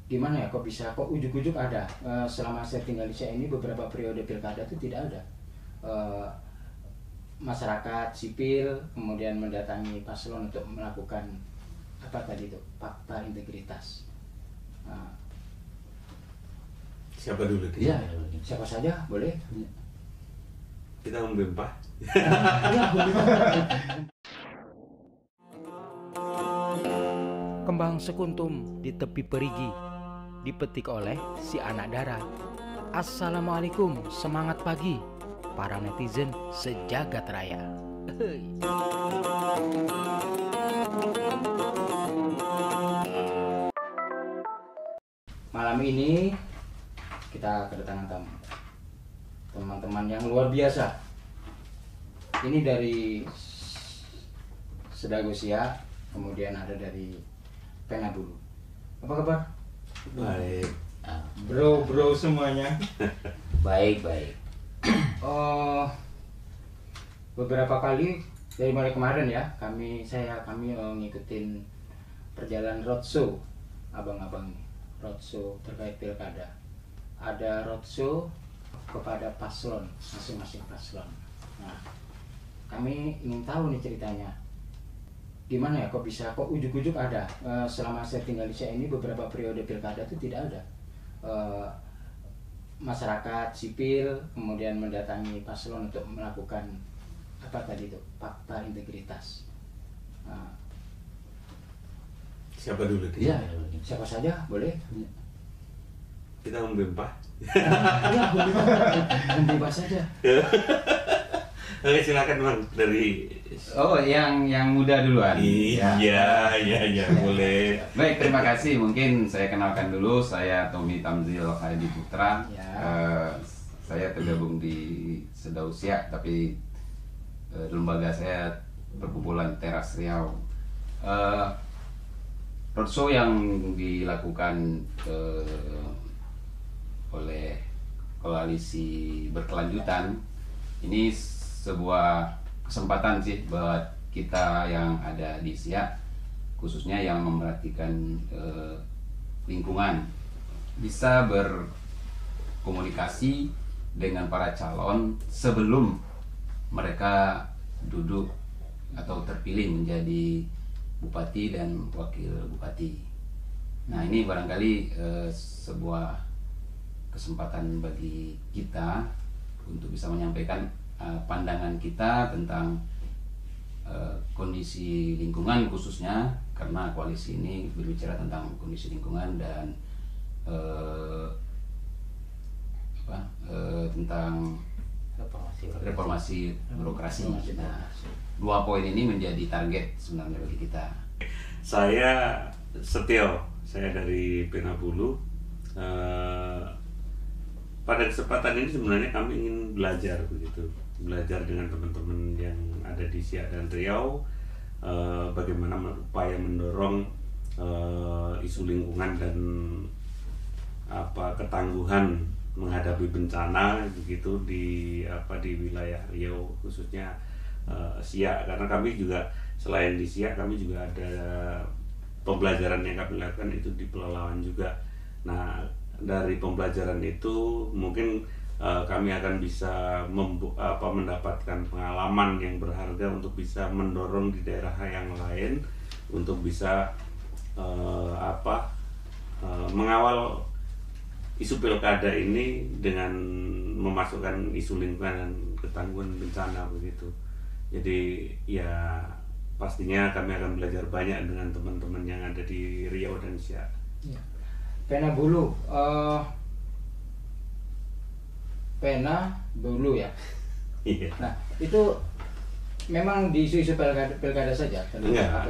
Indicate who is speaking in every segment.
Speaker 1: gimana ya, kok ujuk-ujuk ada, selama saya tinggal di Siak ini beberapa periode pilkada itu tidak ada masyarakat sipil kemudian mendatangi paslon untuk melakukan apa tadi itu, fakta integritas.
Speaker 2: Siapa dulu?
Speaker 1: Iya, siapa saja boleh.
Speaker 2: Kita membempah.
Speaker 1: Kembang sekuntum di tepi perigi, dipetik oleh si anak dara. Assalamualaikum, semangat pagi para netizen sejagat raya. Malam ini kita kedatangan teman-teman yang luar biasa. Ini dari Sedago Siak, kemudian ada dari Penabulu. Apa kabar?
Speaker 2: Baik.
Speaker 1: Bro semuanya.
Speaker 3: Baik.
Speaker 1: Beberapa kali dari mulai kemarin ya, kami ngikutin perjalanan roadshow abang-abang nih, roadshow terkait pilkada. Ada roadshow kepada paslon, masing-masing paslon. Nah, kami ingin tahu nih ceritanya. Gimana ya, kok ujuk-ujuk ada, selama saya tinggal di Siak ini beberapa periode pilkada itu tidak ada masyarakat sipil kemudian mendatangi paslon untuk melakukan apa tadi itu, fakta integritas.
Speaker 2: Siapa dulu?
Speaker 1: Iya, siapa saja boleh.
Speaker 2: Kita membempah.
Speaker 1: Bebas saja.
Speaker 2: Oke, silakan Bang, dari
Speaker 3: yang muda duluan.
Speaker 2: Iya, boleh.
Speaker 3: Baik, terima kasih. Mungkin saya kenalkan dulu, saya Tommy Tamzil Hadi Putra.
Speaker 1: Ya.
Speaker 3: Saya tergabung di Sedago Siak, tapi lembaga saya perkumpulan Teras Riau. Roadshow yang dilakukan oleh koalisi berkelanjutan ini sebuah kesempatan sih buat kita yang ada di Siak, khususnya yang memerhatikan lingkungan, bisa berkomunikasi dengan para calon sebelum mereka duduk atau terpilih menjadi bupati dan wakil bupati. Nah, ini barangkali sebuah kesempatan bagi kita untuk bisa menyampaikan pandangan kita tentang kondisi lingkungan, khususnya karena koalisi ini berbicara tentang kondisi lingkungan dan tentang reformasi birokrasi. Nah, 2 poin ini menjadi target sebenarnya bagi kita.
Speaker 2: Saya Setio, saya dari Penabulu. Pada kesempatan ini sebenarnya kami ingin belajar dengan teman-teman yang ada di Siak dan Riau, bagaimana upaya mendorong isu lingkungan dan ketangguhan menghadapi bencana begitu di wilayah Riau, khususnya Siak, karena kami juga selain di Siak kami juga ada pembelajaran yang kami lakukan itu di Pelalawan juga. Nah, dari pembelajaran itu mungkin kami akan bisa mendapatkan pengalaman yang berharga untuk bisa mendorong di daerah yang lain untuk bisa mengawal isu pilkada ini dengan memasukkan isu lingkungan dan ketangguhan bencana begitu. Jadi ya pastinya kami akan belajar banyak dengan teman-teman yang ada di Riau dan Siak.
Speaker 1: Ya. Penabulu ya.
Speaker 2: Iya.
Speaker 1: Nah, itu memang di isu-isu pilkada saja?
Speaker 2: Enggak.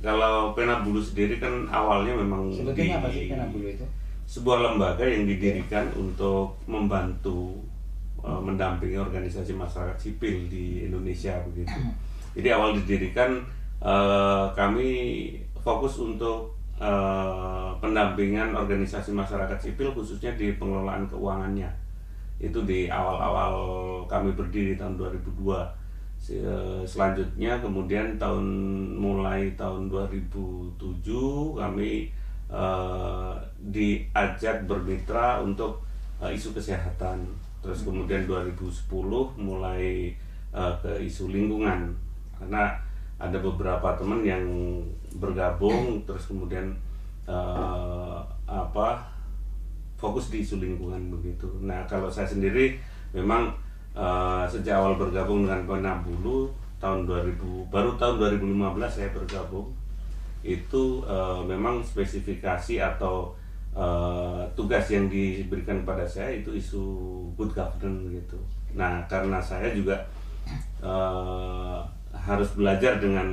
Speaker 2: Kalau Penabulu sendiri kan awalnya memang
Speaker 1: sebetulnya apa sih Penabulu itu?
Speaker 2: Sebuah lembaga yang didirikan untuk membantu mendampingi organisasi masyarakat sipil di Indonesia begitu. Jadi awal didirikan kami fokus untuk pendampingan organisasi masyarakat sipil khususnya di pengelolaan keuangannya. Itu di awal-awal kami berdiri tahun 2002. Selanjutnya kemudian mulai tahun 2007 kami diajak bermitra untuk isu kesehatan. Terus kemudian 2010 mulai ke isu lingkungan, karena ada beberapa teman yang bergabung terus kemudian fokus di isu lingkungan begitu. Nah kalau saya sendiri memang sejak awal bergabung dengan Penabulu baru tahun 2015 saya bergabung. Itu memang spesifikasi atau tugas yang diberikan kepada saya itu isu good governance gitu. Nah karena saya juga harus belajar dengan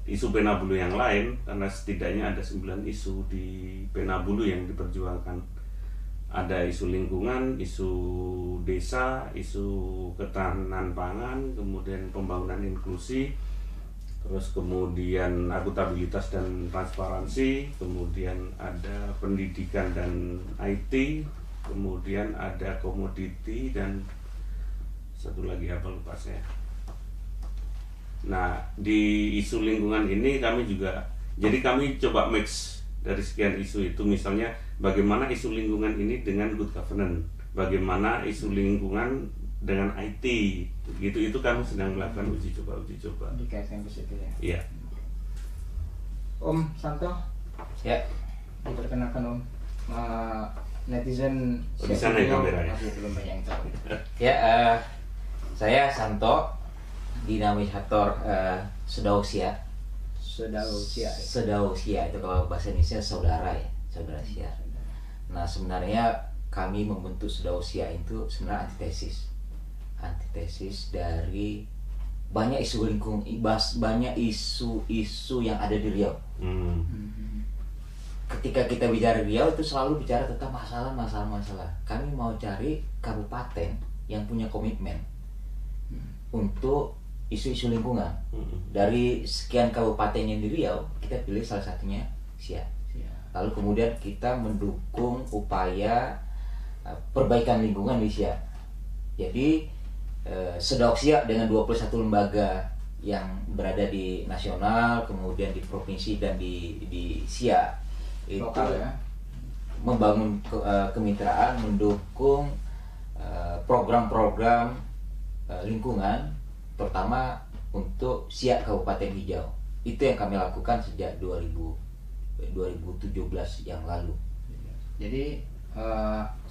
Speaker 2: isu Penabulu yang lain, karena setidaknya ada 9 isu di Penabulu yang diperjuangkan. Ada isu lingkungan, isu desa, isu ketahanan pangan, kemudian pembangunan inklusi, terus kemudian akuntabilitas dan transparansi, kemudian ada pendidikan dan IT, kemudian ada komoditi, dan satu lagi apa lupa saya. Nah di isu lingkungan ini kami coba mix dari sekian isu itu, misalnya bagaimana isu lingkungan ini dengan good governance, bagaimana isu lingkungan dengan IT, gitu. Itu kami sedang melakukan uji coba.
Speaker 1: Dikaitkan ke situ ya.
Speaker 2: Iya.
Speaker 1: Om Santo,
Speaker 3: Ya.
Speaker 1: diperkenalkan Om. Netizen
Speaker 2: Di sana ya kamera ya.
Speaker 1: masih belum banyak yang tahu.
Speaker 3: Ya, saya Santo, dinamisator Sedausia. Sedausia itu kalau bahasa Indonesia saudara ya, saudara Sia. Nah sebenarnya kami membentuk Sedausia itu sebenarnya antitesis dari banyak isu lingkungan, banyak isu-isu yang ada di Riau. Ketika kita bicara Riau itu selalu bicara tentang masalah. Kami mau cari kabupaten yang punya komitmen untuk isu-isu lingkungan. Dari sekian kabupaten yang di Riau, kita pilih salah satunya Sia. Lalu kemudian kita mendukung upaya perbaikan lingkungan di Sia. Jadi Sedausia dengan 21 lembaga yang berada di nasional, kemudian di provinsi dan di Sia itu
Speaker 1: Lokal ya.
Speaker 3: membangun kemitraan, mendukung program-program lingkungan, terutama untuk Sia Kabupaten Hijau. Itu yang kami lakukan sejak 2017 yang lalu.
Speaker 1: Jadi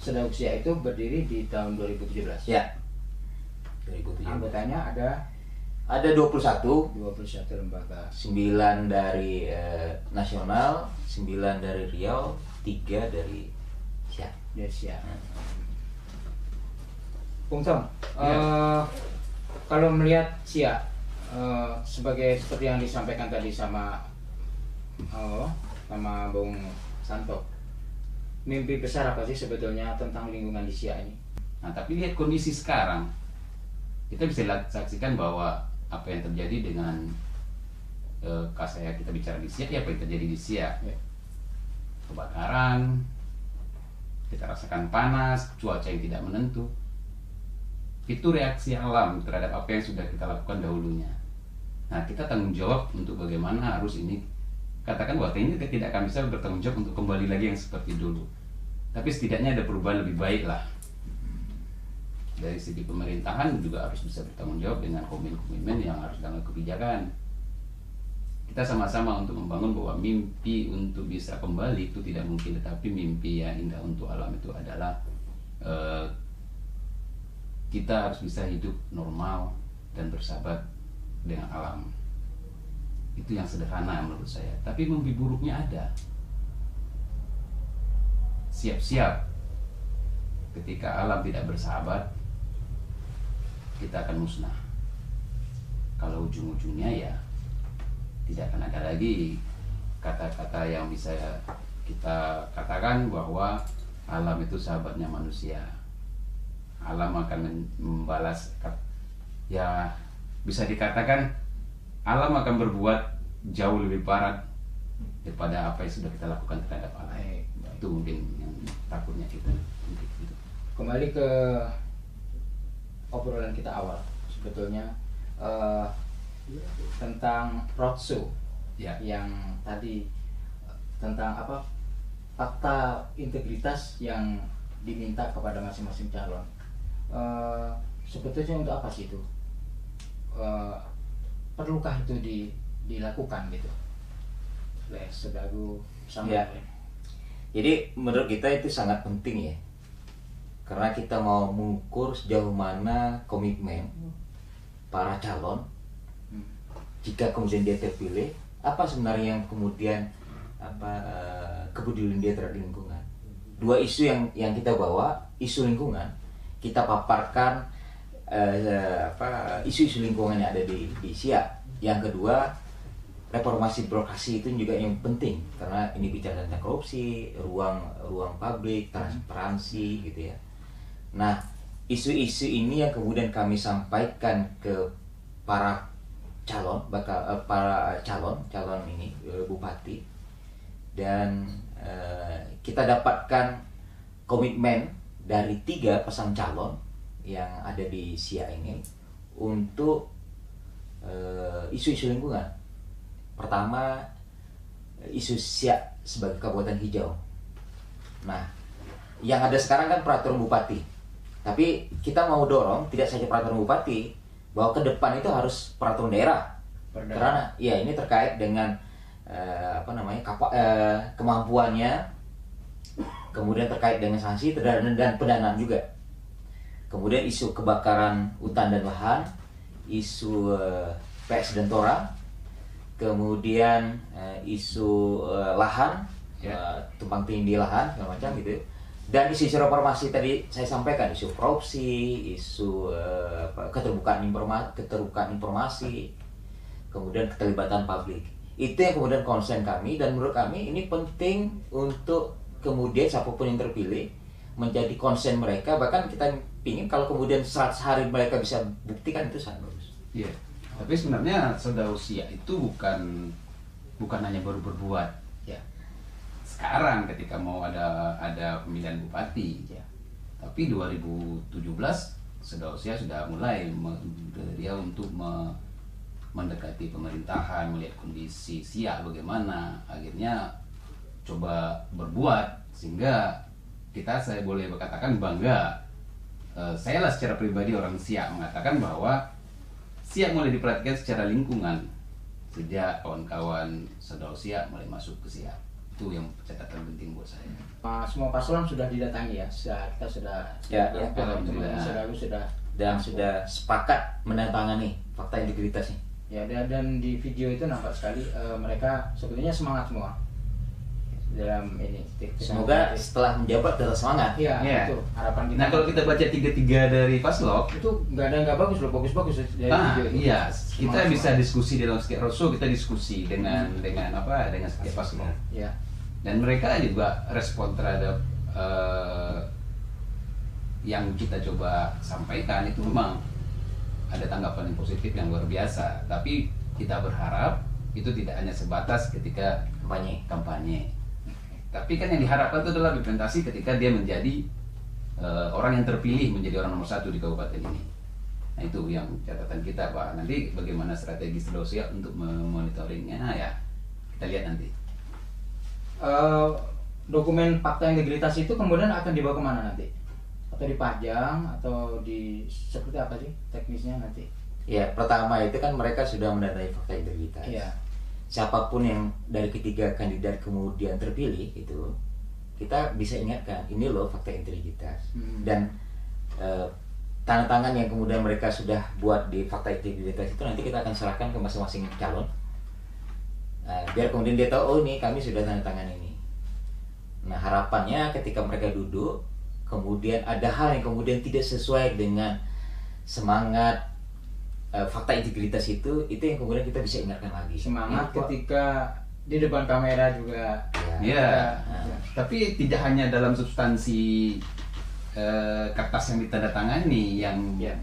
Speaker 1: Sedausia itu berdiri di tahun 2017.
Speaker 3: Ya. 2017.
Speaker 1: Anggotanya
Speaker 3: Ada 21
Speaker 1: lembaga.
Speaker 3: 9 dari nasional, 9 dari Riau, 3 dari Sia.
Speaker 1: Yes ya. Bung Tom,
Speaker 3: Ya.
Speaker 1: kalau melihat Sia seperti yang disampaikan tadi sama Bung Santo, mimpi besar apa sih sebetulnya tentang lingkungan di Sia ini?
Speaker 3: Nah, tapi lihat kondisi sekarang, kita bisa saksikan bahwa apa yang terjadi dengan kita bicara di Sia, ya apa yang terjadi di Sia.
Speaker 1: Ya.
Speaker 3: Kebakaran, kita rasakan panas, cuaca yang tidak menentu. Itu reaksi alam terhadap apa yang sudah kita lakukan dahulunya. Nah, kita tanggung jawab untuk bagaimana harus ini, katakan bahwa ini kita tidak akan bisa bertanggung jawab untuk kembali lagi yang seperti dulu. Tapi setidaknya ada perubahan lebih baik lah. Dari segi pemerintahan juga harus bisa bertanggung jawab dengan komitmen yang harus dalam kebijakan. Kita sama-sama untuk membangun bahwa mimpi untuk bisa kembali itu tidak mungkin, tetapi mimpi yang indah untuk alam itu adalah kita harus bisa hidup normal dan bersahabat dengan alam. Itu yang sederhana menurut saya. Tapi mimpi buruknya ada. Siap-siap ketika alam tidak bersahabat, kita akan musnah. Kalau ujung-ujungnya ya tidak akan ada lagi kata-kata yang bisa kita katakan bahwa alam itu sahabatnya manusia. Alam akan membalas, ya bisa dikatakan alam akan berbuat jauh lebih parah daripada apa yang sudah kita lakukan terhadap alam. Itu mungkin yang takutnya kita.
Speaker 1: Kembali ke obrolan kita awal, sebetulnya tentang roadshow
Speaker 3: Ya.
Speaker 1: yang tadi tentang apa fakta integritas yang diminta kepada masing-masing calon. Sebetulnya untuk apa sih itu? Perlukah itu dilakukan gitu? Sedagu sama.
Speaker 4: Ya. Jadi menurut kita itu sangat penting ya, karena kita mau mengukur sejauh mana komitmen para calon. Jika kemudian dia terpilih, apa sebenarnya yang kemudian kepedulian dia terhadap lingkungan. Dua isu yang kita bawa, isu lingkungan, kita paparkan isu-isu lingkungan yang ada di SIA. Yang kedua, reformasi birokrasi itu juga yang penting, karena ini bicara tentang korupsi, ruang publik, transparansi gitu ya. Nah, isu-isu ini yang kemudian kami sampaikan ke para calon ini bupati, dan kita dapatkan komitmen dari 3 pasang calon yang ada di SIA ini untuk isu-isu lingkungan. Pertama, isu SIA sebagai kabupaten hijau. Nah, yang ada sekarang kan peraturan bupati, tapi kita mau dorong tidak saja peraturan bupati, bahwa ke depan itu harus peraturan daerah. Karena ya ini terkait dengan kemampuannya, kemudian terkait dengan sanksi dan pendanaan juga. Kemudian isu kebakaran hutan dan lahan, isu PS dan Tora, kemudian isu lahan, tumpang tindih lahan segala macam gitu. Dan isu reformasi tadi saya sampaikan, isu korupsi, isu keterbukaan informasi, kemudian keterlibatan publik. Itu yang kemudian konsen kami, dan menurut kami ini penting untuk kemudian siapapun yang terpilih menjadi konsen mereka. Bahkan kita ingin kalau kemudian 100 hari mereka bisa buktikan, itu sangat bagus.
Speaker 3: Iya. Tapi sebenarnya Saudara SIA itu bukan hanya baru berbuat.
Speaker 1: Ya.
Speaker 3: Sekarang ketika mau ada pemilihan bupati,
Speaker 1: Ya.
Speaker 3: tapi 2017 Saudara SIA sudah mulai dia untuk mendekati pemerintahan, melihat kondisi SIA bagaimana, akhirnya coba berbuat, sehingga saya boleh berkatakan bangga. Saya lah secara pribadi orang SIA mengatakan bahwa SIA mulai diperhatikan secara lingkungan sejak kawan-kawan Saudara SIA mulai masuk ke SIA. Itu yang catatan penting buat saya.
Speaker 1: Semua paslon sudah didatangi ya, kita sudah
Speaker 3: alhamdulillah.
Speaker 4: Dan sudah sepakat menandatangani fakta integritasnya.
Speaker 1: Ya, dan di video itu nampak sekali mereka sebetulnya semangat semua dalam ini.
Speaker 4: Semoga setelah menjabat tetap semangat.
Speaker 1: Iya, itu harapan kita.
Speaker 3: Nah, kalau kita baca 3 dari Paslok
Speaker 1: itu nggak bagus loh, bagus-bagus dari video itu.
Speaker 3: Iya, kita bisa diskusi dalam setiap roadshow, kita diskusi dengan setiap Paslok.
Speaker 1: Iya.
Speaker 3: Dan mereka juga respon terhadap yang kita coba sampaikan itu memang ada tanggapan yang positif yang luar biasa. Tapi kita berharap itu tidak hanya sebatas ketika kampanye. Tapi kan yang diharapkan itu adalah implementasi ketika dia menjadi orang yang terpilih menjadi orang nomor 1 di kabupaten ini. Nah, itu yang catatan kita, Pak. Nanti bagaimana strategi Saudara SIA untuk memonitoringnya, ya kita lihat nanti.
Speaker 1: Dokumen fakta integritas itu kemudian akan dibawa kemana nanti? Atau dipajang atau seperti apa sih teknisnya nanti?
Speaker 4: Ya, pertama itu kan mereka sudah mendatangi fakta integritas.
Speaker 1: Iya.
Speaker 4: Siapapun yang dari ketiga kandidat kemudian terpilih itu, kita bisa ingatkan ini loh fakta integritas. Dan tanda tangan yang kemudian mereka sudah buat di fakta integritas itu nanti kita akan serahkan ke masing-masing calon, biar kemudian dia tahu, oh ini kami sudah tanda tangan ini. Nah, harapannya ketika mereka duduk kemudian ada hal yang kemudian tidak sesuai dengan semangat fakta integritas itu yang kemudian kita bisa ingatkan lagi.
Speaker 1: Semangat ketika di depan kamera juga.
Speaker 3: Ya. Tapi tidak hanya dalam substansi kertas yang ditandatangani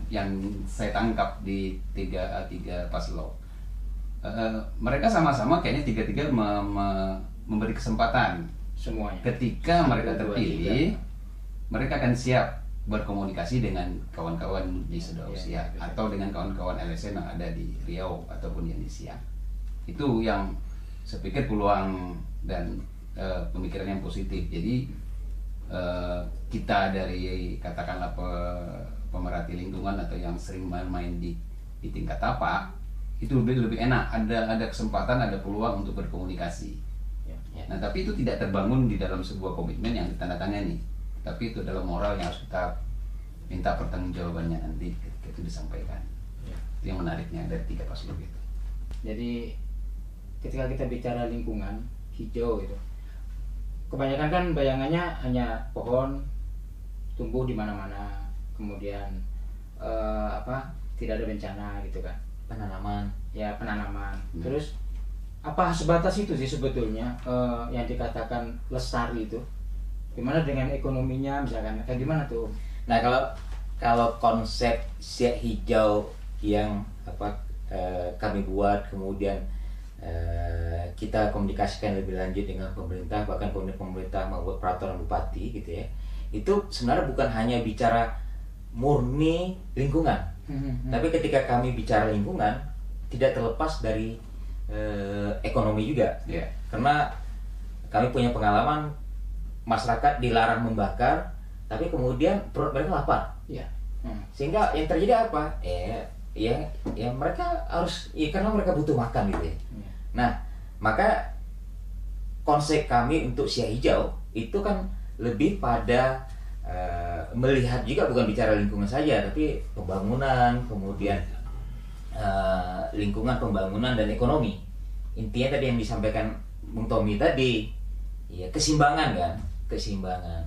Speaker 3: yang saya tangkap di tiga paslon. Mereka sama-sama kayaknya tiga memberi kesempatan
Speaker 1: semuanya.
Speaker 3: Ketika mereka terpilih, mereka akan siap berkomunikasi dengan kawan-kawan di Saudara SIA atau dengan kawan-kawan LSM yang ada di Riau ataupun yang di SIA. Itu yang saya pikir peluang dan pemikiran yang positif. Jadi kita dari katakanlah pemerhati lingkungan atau yang sering main-main di tingkat tapak itu lebih enak, ada kesempatan, ada peluang untuk berkomunikasi. Nah, tapi itu tidak terbangun di dalam sebuah komitmen yang ditandatangani, tapi itu adalah moral yang harus kita minta pertanggungjawabannya nanti ketika itu disampaikan. Itu yang menariknya dari 3 paslon itu.
Speaker 1: Jadi ketika kita bicara lingkungan hijau itu, kebanyakan kan bayangannya hanya pohon tumbuh di mana-mana, kemudian tidak ada bencana gitu kan,
Speaker 4: Penanaman.
Speaker 1: penanaman. Terus apa sebatas itu sih sebetulnya yang dikatakan lestari itu? Gimana dengan ekonominya misalkan, kayak gimana tuh?
Speaker 4: Nah, kalau konsep siak hijau yang kami buat, kemudian kita komunikasikan lebih lanjut dengan pemerintah, bahkan pemerintah membuat peraturan bupati gitu ya, itu sebenarnya bukan hanya bicara murni lingkungan, tapi ketika kami bicara lingkungan tidak terlepas dari ekonomi juga. Karena kami punya pengalaman masyarakat dilarang membakar, tapi kemudian perut mereka lapar. Sehingga yang terjadi apa? Ya mereka harus, karena mereka butuh makan gitu ya. Nah, maka konsep kami untuk siak hijau itu kan lebih pada melihat juga, bukan bicara lingkungan saja, tapi pembangunan, kemudian lingkungan, pembangunan, dan ekonomi. Intinya tadi yang disampaikan Bung Tommy tadi, ya keseimbangan kan, keseimbangan.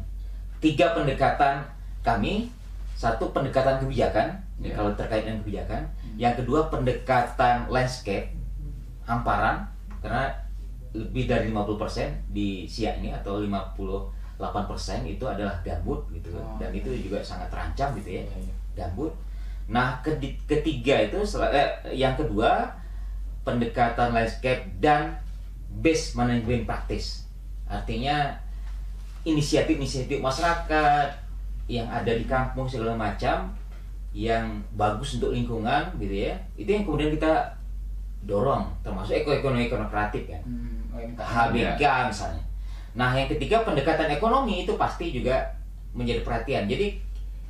Speaker 4: 3 pendekatan kami, 1 pendekatan kebijakan, kalau terkait dengan kebijakan. Yang kedua pendekatan landscape, hamparan, karena lebih dari 50% di Siak ini atau 58% itu adalah gambut gitu, dan itu juga sangat terancam gitu ya, gambut. Nah, ketiga itu yang kedua pendekatan landscape dan base management practice. Artinya inisiatif-inisiatif masyarakat yang ada di kampung segala macam yang bagus untuk lingkungan gitu ya. Itu yang kemudian kita dorong, termasuk ekonomi kreatif kan. HBK misalnya. Nah, yang ketiga pendekatan ekonomi itu pasti juga menjadi perhatian. Jadi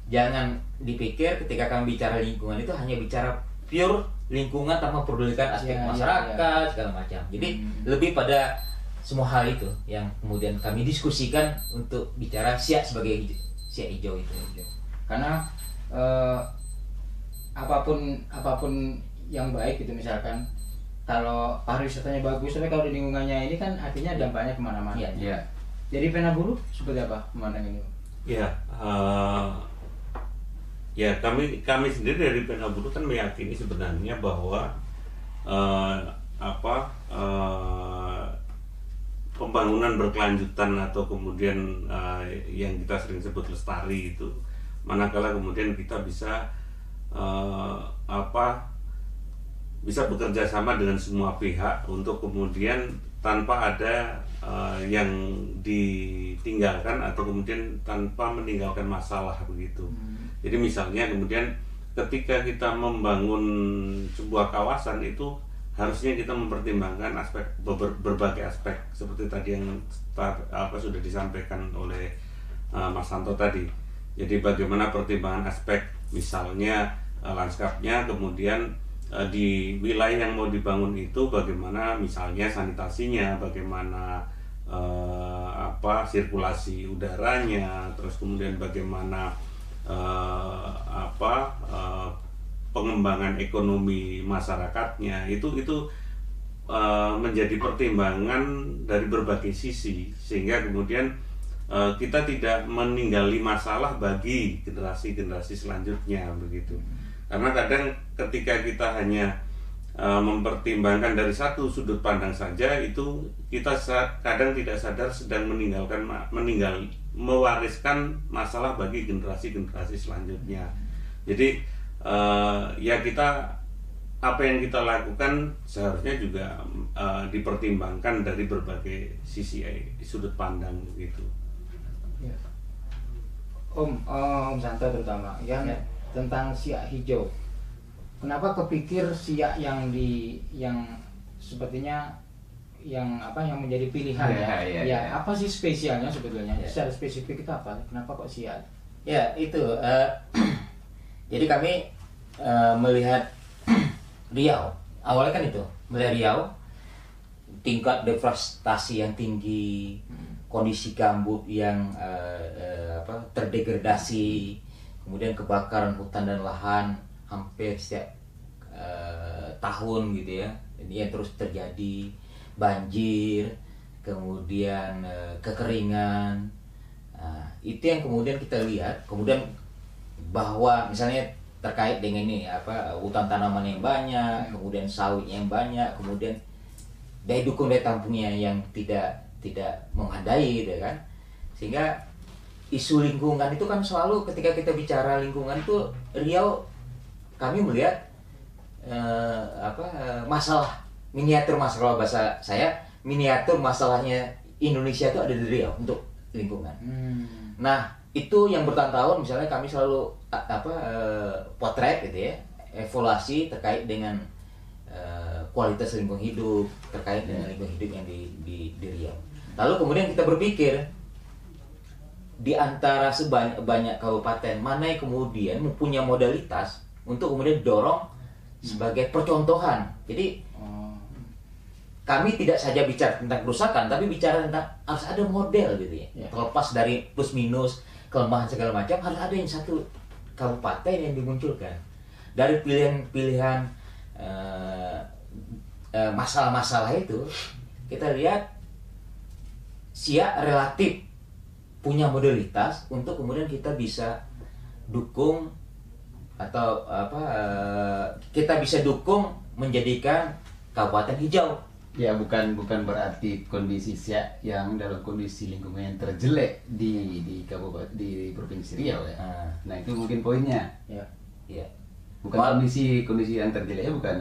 Speaker 4: jangan dipikir ketika kami bicara lingkungan itu hanya bicara pure lingkungan tanpa mempedulikan aspek masyarakat segala macam. Jadi lebih pada semua hal itu yang kemudian kami diskusikan untuk bicara siak sebagai siak hijau itu.
Speaker 1: Karena apapun yang baik gitu, misalkan kalau pariwisatanya bagus, tapi kalau di lingkungannya ini kan artinya dampaknya kemana-mana. Jadi Penabulu seperti apa memandang ini?
Speaker 2: Ya, kami sendiri dari Penabulu kan meyakini sebenarnya bahwa pembangunan berkelanjutan atau kemudian yang kita sering sebut lestari itu, manakala kemudian kita bisa bisa bekerja sama dengan semua pihak untuk kemudian tanpa ada yang ditinggalkan atau kemudian tanpa meninggalkan masalah begitu. Jadi misalnya kemudian ketika kita membangun sebuah kawasan itu harusnya kita mempertimbangkan aspek berbagai aspek seperti tadi yang sudah disampaikan oleh Mas Santo tadi. Jadi bagaimana pertimbangan aspek misalnya lanskapnya, kemudian di wilayah yang mau dibangun itu bagaimana misalnya sanitasinya, bagaimana sirkulasi udaranya, terus kemudian bagaimana pengembangan ekonomi masyarakatnya, itu menjadi pertimbangan dari berbagai sisi, sehingga kemudian kita tidak meninggali masalah bagi generasi-generasi selanjutnya begitu. Karena kadang ketika kita hanya mempertimbangkan dari satu sudut pandang saja, itu kita kadang tidak sadar sedang mewariskan masalah bagi generasi-generasi selanjutnya. Jadi ya apa yang kita lakukan seharusnya juga dipertimbangkan dari berbagai sisi sudut pandang begitu.
Speaker 1: Om Santo terutama yang tentang siak hijau. Kenapa kepikir siak yang sepertinya yang menjadi pilihan ya.
Speaker 3: Ya.
Speaker 1: Apa sih spesialnya sebetulnya?
Speaker 4: Ya.
Speaker 1: Secara spesifik itu apa? Kenapa kok siak?
Speaker 4: Ya itu. Jadi kami melihat Riau. Awalnya kan itu melihat Riau, tingkat deforestasi yang tinggi, kondisi gambut yang terdegradasi, kemudian kebakaran hutan dan lahan hampir setiap tahun gitu ya. Ini yang terus terjadi, banjir, kemudian kekeringan. Nah, itu yang kemudian kita lihat, kemudian bahwa misalnya terkait dengan ini hutan tanaman yang banyak, kemudian sawitnya yang banyak, kemudian daya dukung daya tampungnya yang tidak memadai gitu kan. Sehingga isu lingkungan itu kan selalu ketika kita bicara lingkungan itu Riau kami melihat masalah miniatur, masalah bahasa saya miniatur masalahnya Indonesia itu ada di Riau untuk lingkungan. Nah, itu yang bertahun-tahun misalnya kami selalu potret gitu ya, evaluasi terkait dengan kualitas lingkungan hidup, terkait dengan lingkungan hidup yang di Riau. Lalu kemudian kita berpikir di antara sebanyak kabupaten mana yang kemudian mempunyai modalitas untuk kemudian dorong sebagai percontohan. Jadi kami tidak saja bicara tentang kerusakan, tapi bicara tentang harus ada model gitu ya. Terlepas dari plus minus, kelemahan segala macam, harus ada yang satu kabupaten yang dimunculkan. Dari pilihan-pilihan masalah-masalah itu, kita lihat Siak relatif punya modalitas untuk kemudian kita bisa dukung atau kita bisa dukung menjadikan kabupaten hijau.
Speaker 3: Ya bukan berarti kondisi Siak yang dalam kondisi lingkungan yang terjelek di kabupaten di provinsi Riau ya. Nah itu mungkin poinnya.
Speaker 4: Ya.
Speaker 3: Bukan kondisi yang terjeleknya bukan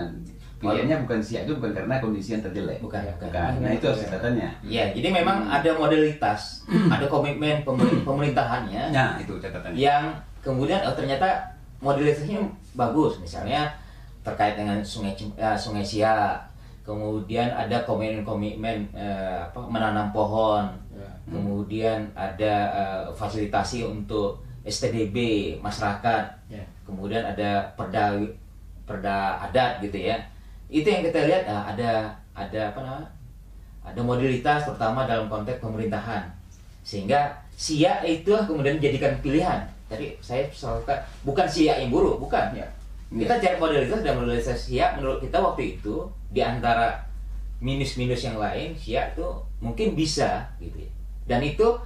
Speaker 3: pilihannya bukan Siak itu bukan karena kondisi yang terjelek.
Speaker 4: Bukan.
Speaker 3: Nah itu harus catatannya.
Speaker 4: Ya, jadi memang ada modalitas, ada komitmen pemerintahannya.
Speaker 3: Nah itu catatannya.
Speaker 4: Yang kemudian ternyata modalitasnya bagus, misalnya terkait dengan Sungai Siak. Kemudian ada komitmen menanam pohon, kemudian ada fasilitasi untuk STDB masyarakat, kemudian ada perda adat gitu ya. Itu yang kita lihat ada modalitas pertama dalam konteks pemerintahan, sehingga Siak itu kemudian dijadikan pilihan. Jadi saya selalu bukan Siak yang buruk, bukan. Kita cari modalitas dan modalitas Siak menurut kita waktu itu di antara minus-minus yang lain Siak itu mungkin bisa gitu ya. Dan itu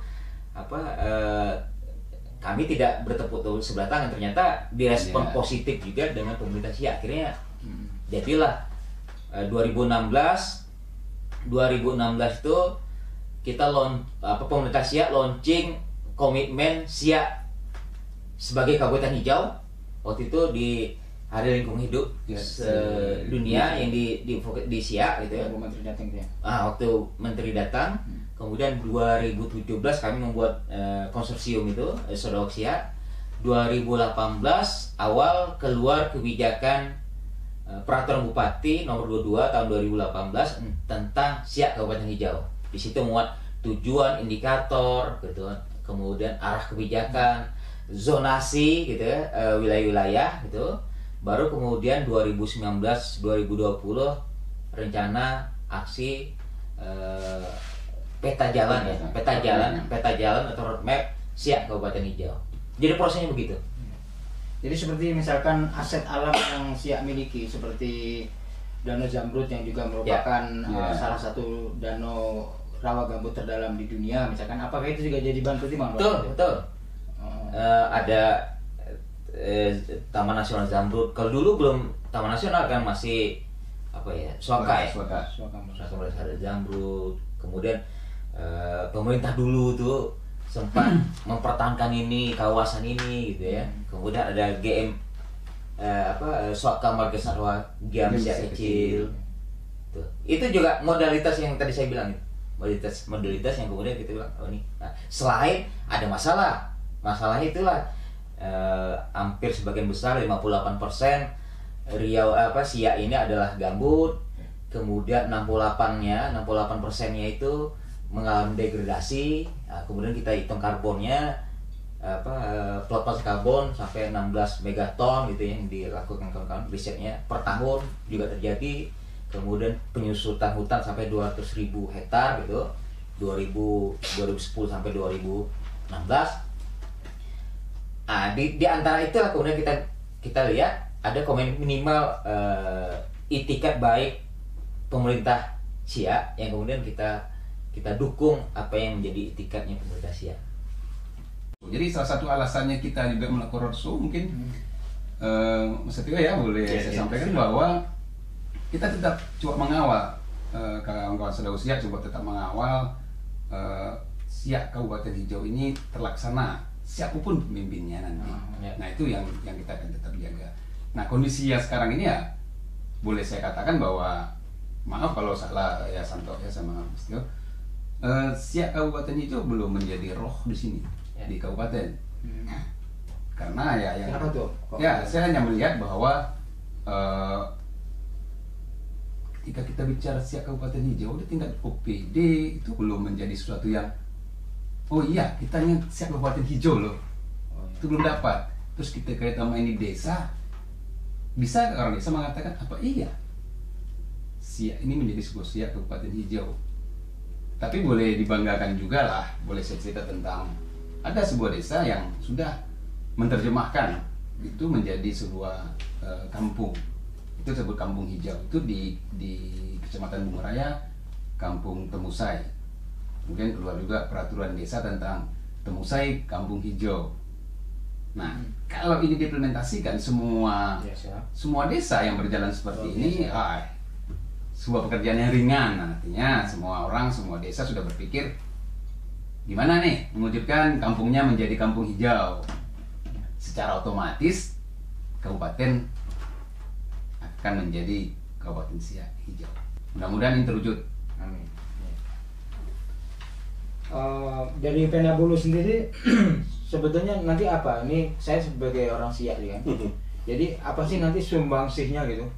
Speaker 4: kami tidak bertepuk sebelah tangan, ternyata direspon positif juga dengan pemerintah Siak. Akhirnya jadilah 2016 itu kita pemerintah Siak launching komitmen Siak sebagai kabupaten hijau. Waktu itu di Hari Lingkungan Hidup Dunia yang di Siak gitu ya.
Speaker 1: Menteri datang ya.
Speaker 4: Waktu Menteri datang, kemudian 2017 kami membuat konsorsium itu Sodawak Siak. 2018 awal keluar kebijakan Peraturan Bupati nomor 22 tahun 2018 tentang Siak Kabupaten Hijau. Di situ muat tujuan, indikator, gitu, kemudian arah kebijakan, zonasi, gitu ya, wilayah-wilayah, gitu. Baru kemudian 2019-2020 rencana aksi peta jalan atau roadmap Siak Kabupaten Hijau. Jadi prosesnya begitu.
Speaker 1: Jadi seperti misalkan aset alam yang Siak miliki seperti Danau Zamrud yang juga merupakan salah satu danau rawa gambut terdalam di dunia, misalkan, apakah itu juga jadi bahan pertimbangan?
Speaker 4: Betul. Ada Taman Nasional Zamrud. Kalau dulu belum Taman Nasional kan masih Suaka ya. Suaka ada Zamrud. Kemudian pemerintah dulu tuh sempat mempertahankan ini kawasan ini gitu ya. Kemudian ada GM Suaka Marga Satwa Giam Siak Kecil. Tuh. Itu juga modalitas yang tadi saya bilang itu. Modalitas yang kemudian kita bilang ini. Nah, selain ada masalah itulah hampir sebagian besar 58% Riau Siak ini adalah gambut, kemudian 68%-nya itu mengalami degradasi. Nah, kemudian kita hitung karbonnya, plot pas karbon sampai 16 megaton gitu yang dilakukan kawan-kawan risetnya per tahun juga terjadi. Kemudian penyusutan hutan sampai 200.000 hektar gitu 2010 sampai 2016. Nah, di antara itu kemudian kita lihat ada komen minimal itikat baik pemerintah Siak yang kemudian kita dukung apa yang menjadi itikatnya pemerintah Siak.
Speaker 3: Jadi salah satu alasannya kita juga melakukan roadshow mungkin Mas Setio ya boleh saya sampaikan bahwa kita tetap coba mengawal kawan-kawan saudara Siak coba tetap mengawal Siak Kabupaten Hijau ini terlaksana siapapun pemimpinnya nanti. Nah itu yang kita akan tetap jaga. Nah kondisi yang sekarang ini ya boleh saya katakan bahwa maaf kalau salah ya Santo ya sama Mas Setio, Siak Kabupaten Hijau belum menjadi roh di sini. Di kabupaten, karena yang
Speaker 1: kenapa tuh?
Speaker 3: Saya hanya melihat bahwa ketika kita bicara Siak Kabupaten Hijau di tingkat OPD itu belum menjadi sesuatu yang kita ini Siak Kabupaten Hijau loh, itu belum dapat. Terus kita kait sama ini desa, bisa orang desa mengatakan apa iya Siak ini menjadi sebuah Siak Kabupaten Hijau. Tapi boleh dibanggakan juga lah, boleh saya cerita tentang ada sebuah desa yang sudah menerjemahkan itu menjadi sebuah kampung. Itu disebut kampung hijau. Itu di Kecamatan Bungaraya, Kampung Temusai. Kemudian keluar juga peraturan desa tentang Temusai Kampung Hijau. Nah, kalau ini diimplementasikan semua desa yang berjalan seperti ini, sebuah pekerjaan yang ringan. Artinya semua orang, semua desa sudah berpikir gimana nih mewujudkan kampungnya menjadi kampung hijau. Secara otomatis kabupaten akan menjadi Kabupaten Siak Hijau. Mudah-mudahan ini terwujud.
Speaker 1: Amin. Dari Penabulu sendiri sebetulnya nanti apa? Ini saya sebagai orang Siak ya. Jadi apa sih nanti sumbangsihnya gitu?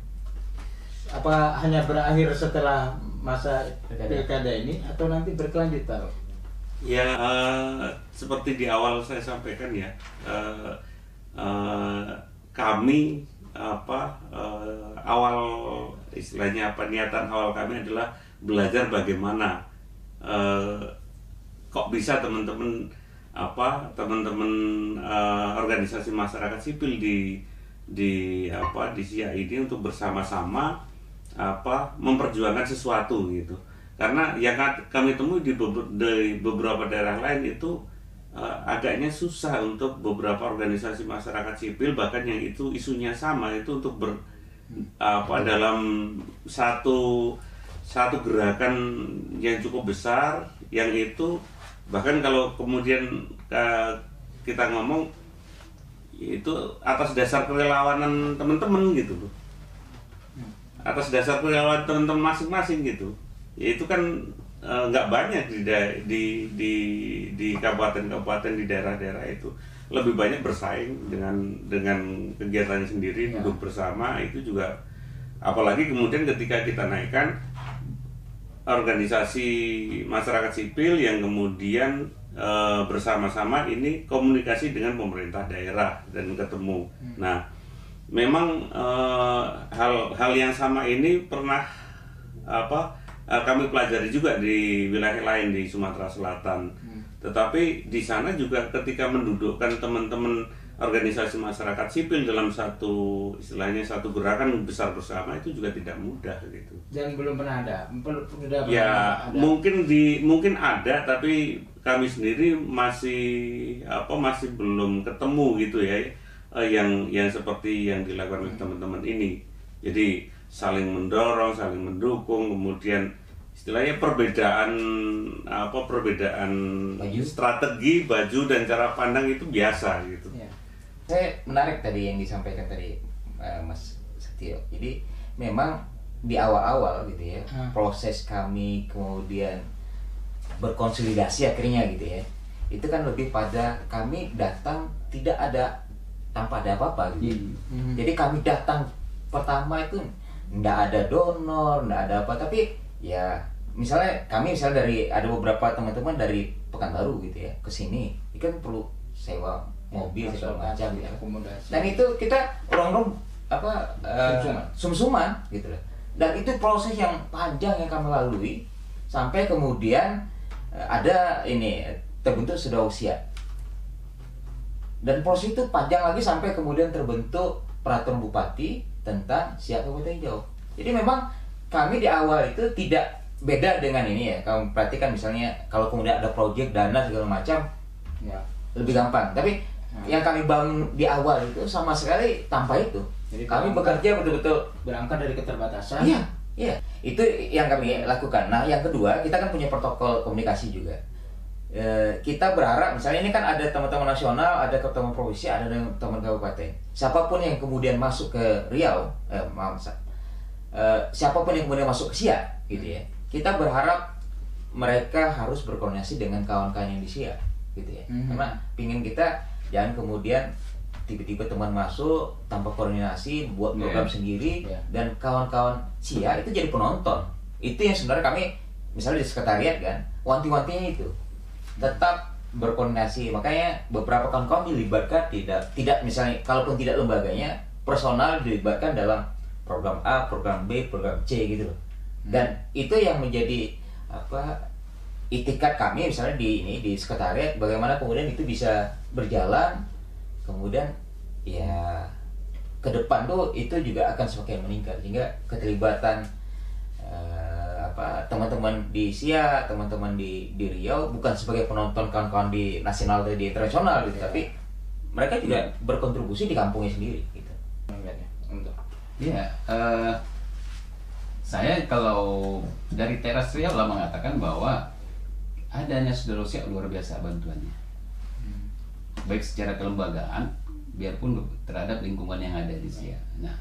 Speaker 1: Apa hanya berakhir setelah masa pilkada ini atau nanti berkelanjutan?
Speaker 2: Ya, seperti di awal saya sampaikan ya, kami awal istilahnya niatan awal kami adalah belajar bagaimana kok bisa teman-teman organisasi masyarakat sipil di Siak ini untuk bersama-sama memperjuangkan sesuatu gitu. Karena yang kami temui di beberapa daerah lain itu agaknya susah untuk beberapa organisasi masyarakat sipil bahkan yang itu isunya sama itu untuk dalam satu gerakan yang cukup besar yang itu bahkan kalau kemudian kita ngomong itu atas dasar kerelawanan teman-teman gitu loh, atas dasar kerelawanan teman-teman masing-masing gitu. Ya itu kan nggak banyak di kabupaten-kabupaten di daerah-daerah itu, lebih banyak bersaing dengan kegiatannya sendiri, duduk bersama itu juga. Apalagi kemudian ketika kita naikkan organisasi masyarakat sipil yang kemudian bersama-sama ini komunikasi dengan pemerintah daerah dan ketemu. Nah, memang hal yang sama ini pernah kami pelajari juga di wilayah lain di Sumatera Selatan. Tetapi di sana juga ketika mendudukkan teman-teman organisasi masyarakat sipil dalam satu gerakan besar bersama itu juga tidak mudah gitu.
Speaker 1: Dan belum pernah ada.
Speaker 2: Ada. Mungkin ada, tapi kami sendiri masih belum ketemu gitu ya, yang seperti yang dilakukan oleh teman-teman ini. Jadi saling mendorong, saling mendukung, kemudian istilahnya perbedaan baju, strategi, baju dan cara pandang itu biasa gitu.
Speaker 4: Ya. Saya menarik tadi yang disampaikan tadi Mas Setio. Jadi memang di awal-awal gitu ya, proses kami kemudian berkonsolidasi akhirnya gitu ya, itu kan lebih pada kami datang tanpa ada apa-apa gitu. Jadi kami datang pertama itu nggak ada donor, nggak ada apa, tapi ya misalnya dari ada beberapa teman-teman dari Pekanbaru gitu ya ke sini, itu kan perlu sewa mobil segala macam gitu.
Speaker 1: Akomodasi.
Speaker 4: Dan itu kita orang-orang sum-suman gitu loh. Dan itu proses yang panjang yang kami lalui sampai kemudian ada ini terbentuk Sudausia. Dan proses itu panjang lagi sampai kemudian terbentuk peraturan bupati tentang Siak Kabupaten Hijau. Jadi memang kami di awal itu tidak beda dengan ini ya. Kamu perhatikan misalnya kalau kemudian ada proyek dana segala macam
Speaker 1: Ya.
Speaker 4: lebih gampang. Tapi yang kami bangun di awal itu sama sekali tanpa itu.
Speaker 1: Jadi
Speaker 4: Kami bekerja betul-betul
Speaker 1: berangkat dari keterbatasan.
Speaker 4: Iya, iya. Itu yang kami lakukan. Nah, yang kedua, kita kan punya protokol komunikasi juga. Kita berharap, misalnya ini kan ada teman-teman nasional, ada teman provinsi, ada teman kabupaten. Siapapun yang kemudian masuk ke Riau, siapapun yang kemudian masuk ke Siak, gitu ya. Kita berharap mereka harus berkoordinasi dengan kawan-kawan yang di Siak, gitu ya. Karena pingin kita jangan kemudian tiba-tiba teman masuk tanpa koordinasi buat program sendiri dan kawan-kawan Siak itu jadi penonton. Itu yang sebenarnya kami misalnya di sekretariat kan wanti-wantinya itu tetap berkoordinasi. Makanya beberapa kawan-kawan dilibatkan tidak misalnya kalaupun tidak lembaganya personal dilibatkan dalam program A, program B, program C gitu loh. Dan itu yang menjadi itikat kami misalnya di sekretariat, bagaimana kemudian itu bisa berjalan. Kemudian ya ke depan tuh itu juga akan semakin meningkat sehingga keterlibatan teman-teman di Siak, teman-teman di Riau bukan sebagai penonton kawan-kawan di nasional atau di internasional gitu, tapi mereka juga berkontribusi di kampungnya sendiri gitu.
Speaker 3: Iya, saya kalau dari Teras Riau lah mengatakan bahwa adanya Saudara Siak luar biasa bantuannya. Baik secara kelembagaan, biarpun terhadap lingkungan yang ada di Siak. Nah,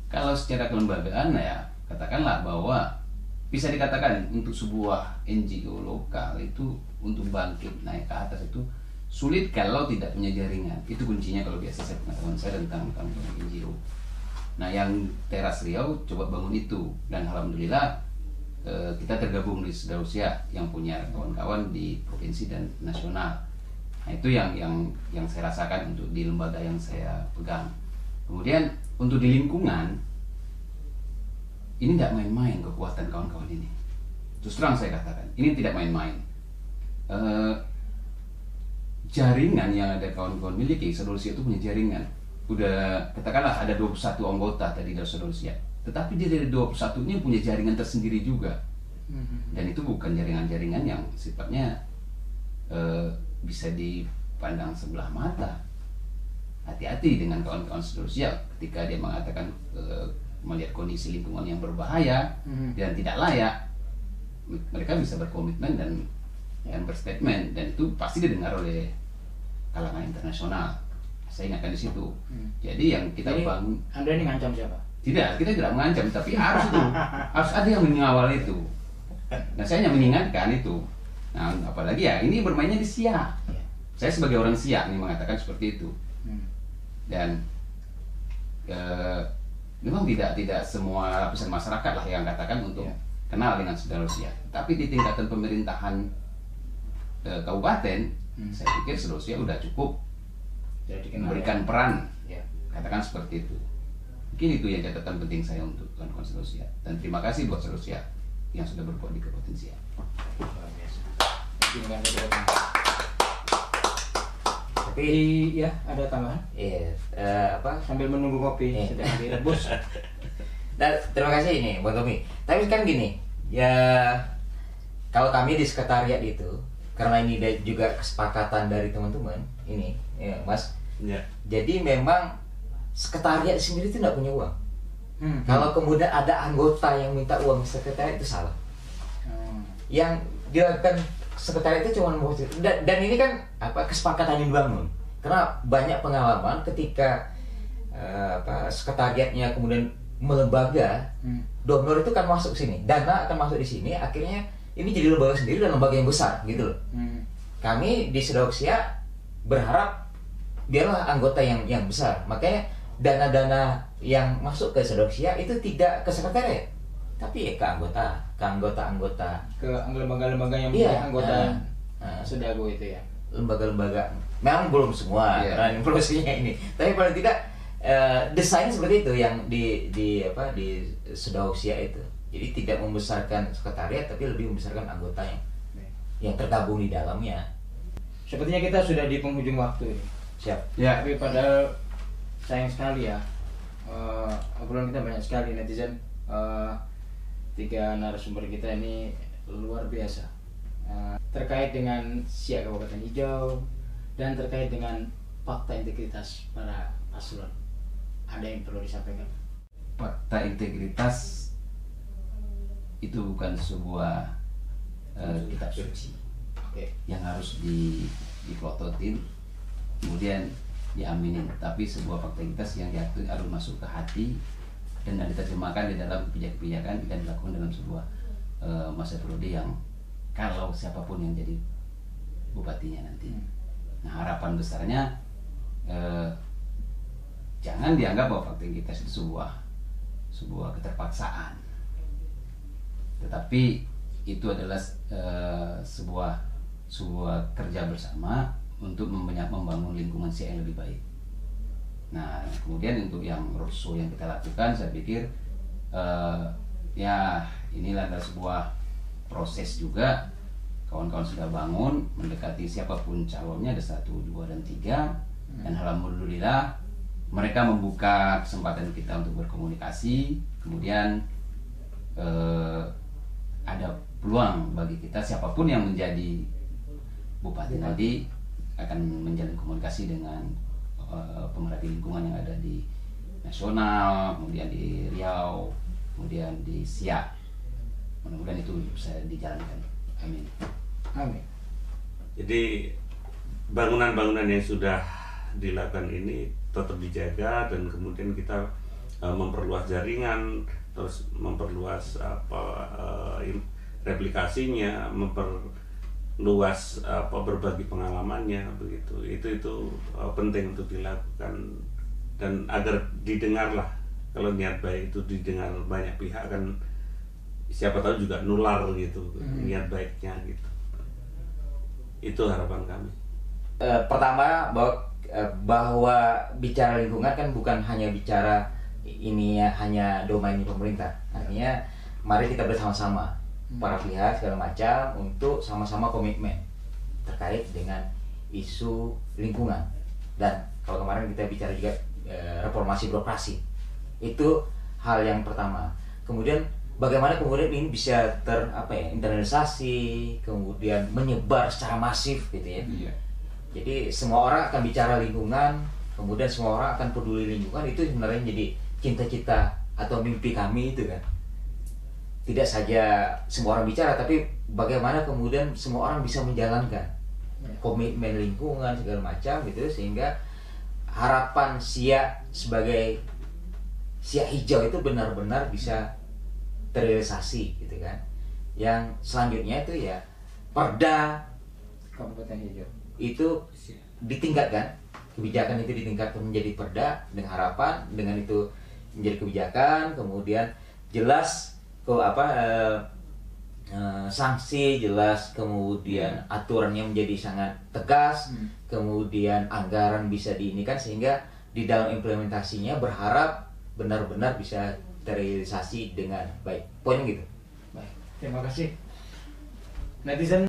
Speaker 3: kalau secara kelembagaan ya katakanlah bahwa bisa dikatakan untuk sebuah NGO lokal itu untuk bangkit naik ke atas itu sulit kalau tidak punya jaringan. Itu kuncinya kalau biasa saya pengetahuan saya tentang NGO. Nah, yang Teras Riau coba bangun itu dan alhamdulillah kita tergabung di Saudara Siak yang punya kawan-kawan di provinsi dan nasional. Nah, itu yang saya rasakan untuk di lembaga yang saya pegang. Kemudian untuk di lingkungan ini tidak main-main kekuatan kawan-kawan ini. Terus terang saya katakan, ini tidak main-main. Jaringan yang ada kawan-kawan miliki, Saudara Siak itu punya jaringan. Udah katakanlah ada 21 anggota tadi dari Saudara Siak. Tetapi dia dari 21 ini punya jaringan tersendiri juga. Dan itu bukan jaringan-jaringan yang sifatnya bisa dipandang sebelah mata. Hati-hati dengan kawan-kawan Saudara Siak ketika dia mengatakan melihat kondisi lingkungan yang berbahaya dan tidak layak, mereka bisa berkomitmen dan berstatement, dan itu pasti didengar oleh kalangan internasional. Saya ingatkan di situ. Jadi yang kita bangun.
Speaker 1: Anda ini ngancam siapa?
Speaker 3: Tidak, kita tidak mengancam, tapi harus ada yang mengawal itu. Nah, saya hanya mengingatkan itu. Nah, apalagi ya ini bermainnya di Siak. Saya sebagai orang Siak nih mengatakan seperti itu. Dan memang tidak semua lapisan masyarakat lah yang katakan untuk kenal dengan Saudara Siak. Tapi di tingkatan pemerintahan kabupaten, saya pikir Saudara Siak sudah cukup memberikan peran. Katakan seperti itu. Mungkin itu ya catatan penting saya untuk kawan-kawan Saudara Siak. Dan terima kasih buat Saudara Siak yang sudah berbuat di Kabupaten Siak.
Speaker 4: Tapi
Speaker 1: ya ada tambahan? Sambil menunggu kopi sedang direbus.
Speaker 4: Dan terima kasih ini buat Tommy. Tapi kan gini, ya kalau kami di sekretariat itu, karena ini juga kesepakatan dari teman-teman ini, ya, Mas.
Speaker 2: Ya.
Speaker 4: Jadi memang sekretariat sendiri itu tidak punya uang. Kalau kemudian ada anggota yang minta uang sekretariat itu salah. Yang dilakukan sekretariat itu cuma dan ini kan kesepakatan yang dibangun. Karena banyak pengalaman ketika sekretariatnya kemudian melembaga, donor itu kan masuk sini, dana akan masuk di sini, akhirnya ini jadi lembaga sendiri dan lembaga yang besar gitu loh. Kami di Saudara Siak berharap biarlah anggota yang besar. Makanya dana-dana yang masuk ke Sedoksia itu tidak ke sekretariat, tapi ya ke anggota-anggota,
Speaker 1: ke lembaga-lembaga yang
Speaker 4: Iya,
Speaker 1: punya anggota
Speaker 4: nah.
Speaker 1: Sedago itu ya.
Speaker 4: lembaga-lembaga. Memang belum semua
Speaker 3: Iya.
Speaker 4: karena prosesnya ini, tapi paling tidak desainnya seperti itu yang di Sedoksia itu. Jadi tidak membesarkan sekretariat, tapi lebih membesarkan anggotanya yang tergabung di dalamnya.
Speaker 1: Sepertinya kita sudah di penghujung waktu ini.
Speaker 4: Siap.
Speaker 3: Ya,
Speaker 1: Tapi padahal sayang sekali ya, obrolan kita banyak sekali netizen. 3 narasumber kita ini luar biasa, terkait dengan Siak Kabupaten Hijau dan terkait dengan fakta integritas para paslon. Ada yang perlu disampaikan?
Speaker 3: fakta integritas itu bukan sebuah kitab suci
Speaker 1: Oke.
Speaker 3: yang harus diplototin kemudian diaminin, tapi sebuah fakta integritas yang harus masuk ke hati dan diterjemahkan di dalam kebijakan-kebijakan dan dilakukan dalam sebuah masa periode yang kalau siapapun yang jadi bupatinya nanti. Nah, harapan besarnya jangan dianggap bahwa fakta integritas itu sebuah keterpaksaan, tetapi itu adalah sebuah kerja bersama untuk membangun lingkungan Siak yang lebih baik. Nah, kemudian untuk yang roadshow yang kita lakukan, saya pikir ya inilah adalah sebuah proses juga. Kawan-kawan sudah bangun mendekati siapapun calonnya, ada 1, 2, dan 3, dan alhamdulillah mereka membuka kesempatan kita untuk berkomunikasi. Kemudian ada peluang bagi kita, siapapun yang menjadi bupati nanti akan menjalin komunikasi dengan pemerhati lingkungan yang ada di nasional, kemudian di Riau, kemudian di Siak. Mudah-mudahan itu bisa dijalankan. Amin.
Speaker 1: Amin.
Speaker 2: Jadi bangunan-bangunan yang sudah dilakukan ini tetap dijaga, dan kemudian kita memperluas jaringan, terus memperluas replikasinya, memperluas berbagi pengalamannya begitu. Itu penting untuk dilakukan, dan agar didengarlah. Kalau niat baik itu didengar banyak pihak, kan siapa tahu juga nular gitu niat baiknya gitu. Itu harapan kami.
Speaker 4: Pertama bahwa bicara lingkungan kan bukan hanya bicara ini ya, hanya domain pemerintah. Artinya mari kita bersama-sama para pihak segala macam untuk sama-sama komitmen terkait dengan isu lingkungan. Dan kalau kemarin kita bicara juga reformasi birokrasi, itu hal yang pertama. Kemudian bagaimana kemudian ini bisa internalisasi, kemudian menyebar secara masif gitu ya.
Speaker 3: Iya.
Speaker 4: Jadi semua orang akan bicara lingkungan, kemudian semua orang akan peduli lingkungan. Itu sebenarnya jadi cita-cita atau mimpi kami itu kan. Tidak saja semua orang bicara, tapi bagaimana kemudian semua orang bisa menjalankan komitmen lingkungan segala macam gitu, sehingga harapan Siak sebagai Siak hijau itu benar-benar bisa terrealisasi gitu kan. Yang selanjutnya itu ya Perda
Speaker 1: Kabupaten Hijau
Speaker 4: itu ditingkatkan, kebijakan itu ditingkatkan menjadi Perda dengan harapan dengan itu menjadi kebijakan, kemudian jelas sanksi jelas, kemudian aturannya menjadi sangat tegas, kemudian anggaran bisa diinikan, sehingga di dalam implementasinya berharap benar-benar bisa terrealisasi dengan baik. Poin gitu.
Speaker 1: Baik, terima kasih. Netizen,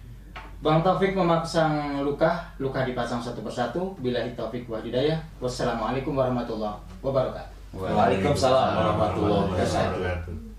Speaker 1: Bang Taufik memasang luka dipasang satu persatu. Billahi taufik wa hidayah. Wassalamualaikum warahmatullahi wabarakatuh.
Speaker 4: Waalaikumsalam warahmatullahi wabarakatuh.
Speaker 2: Wabarakatuh.